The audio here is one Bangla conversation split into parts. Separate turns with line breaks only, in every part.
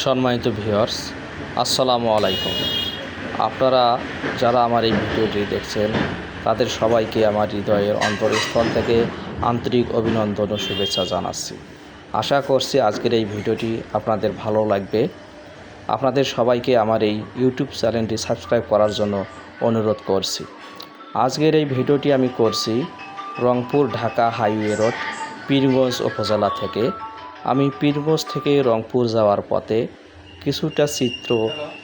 সম্মানিত ভিউয়ার্স, আসসালামু আলাইকুম। আপনারা যারা আমার এই ভিডিওটি দেখছেন তাদের সবাইকে আমার হৃদয়ের অন্তরস্থল থেকে আন্তরিক অভিনন্দন ও শুভেচ্ছা জানাচ্ছি। আশা করছি আজকের এই ভিডিওটি আপনাদের ভালো লাগবে। আপনাদের সবাইকে আমার এই ইউটিউব চ্যানেলটি সাবস্ক্রাইব করার জন্য অনুরোধ করছি। আজকের এই ভিডিওটি আমি করছি রংপুর ঢাকা হাইওয়ে রোড পীরগঞ্জ উপজেলা থেকে। আমি পীরগঞ্জ থেকে রংপুর যাওয়ার পথে কিছুটা চিত্র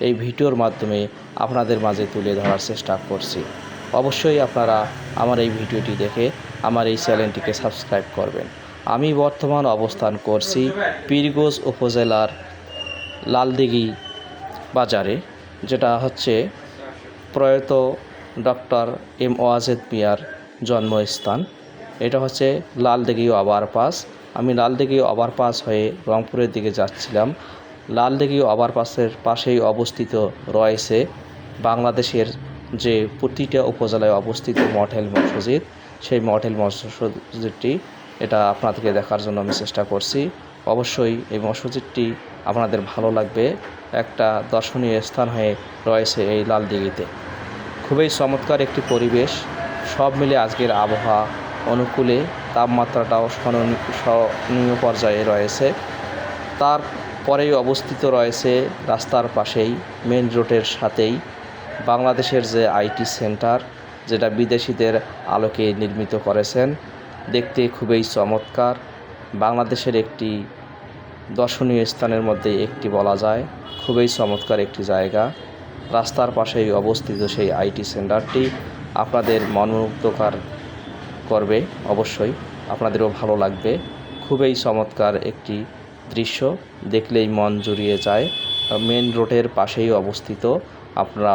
এই ভিডিওর মাধ্যমে আপনাদের মাঝে তুলে ধরার চেষ্টা করছি। অবশ্যই আপনারা আমার এই ভিডিওটি দেখে আমার এই চ্যানেলটিকে সাবস্ক্রাইব করবেন। আমি বর্তমান অবস্থান করছি পীরগঞ্জ উপজেলার লালদিঘি বাজারে, যেটা হচ্ছে প্রয়াত ডক্টর এম ওয়াজেদ মিয়ার জন্মস্থান। এটা হচ্ছে লালদিঘি ওভারপাস। আমি লালদিঘি ওভারপাস হয়ে রংপুরের দিকে যাচ্ছিলাম। লালদিঘি ওভারপাসের পাশেই অবস্থিত রয়েছে বাংলাদেশের যে প্রতিটা উপজেলায় অবস্থিত মডেল মসজিদ। সেই মডেল মসজিদটি এটা আপনাদেরকে দেখার জন্য আমি চেষ্টা করছি। অবশ্যই এই মসজিদটি আপনাদের ভালো লাগবে। একটা দর্শনীয় স্থান হয়ে রয়েছে এই লালদিঘিতে। খুবই চমৎকার একটি পরিবেশ। সব মিলে আজকের আবহাওয়া অনুকূলে, তাপমাত্রাটাও সহনীয় পর্যায়ে রয়েছে। তারপরেই অবস্থিত রয়েছে রাস্তার পাশেই মেন রোডের সাথেই বাংলাদেশের যে আইটি সেন্টার, যেটা বিদেশিদের আলোকে নির্মিত করেছেন। দেখতে খুবই চমৎকার। বাংলাদেশের একটি দর্শনীয় স্থানের মধ্যে একটি বলা যায়। খুবই চমৎকার একটি জায়গা। রাস্তার পাশেই অবস্থিত সেই আইটি সেন্টারটি আপনাদের মনোমুগ্ধকর করবে। অবশ্যই আপনাদেরও ভালো লাগবে। খুবই চমৎকার একটি দৃশ্য, দেখলেই মন জুড়িয়ে যায়। মেন রোডের পাশেই অবস্থিত। আপনারা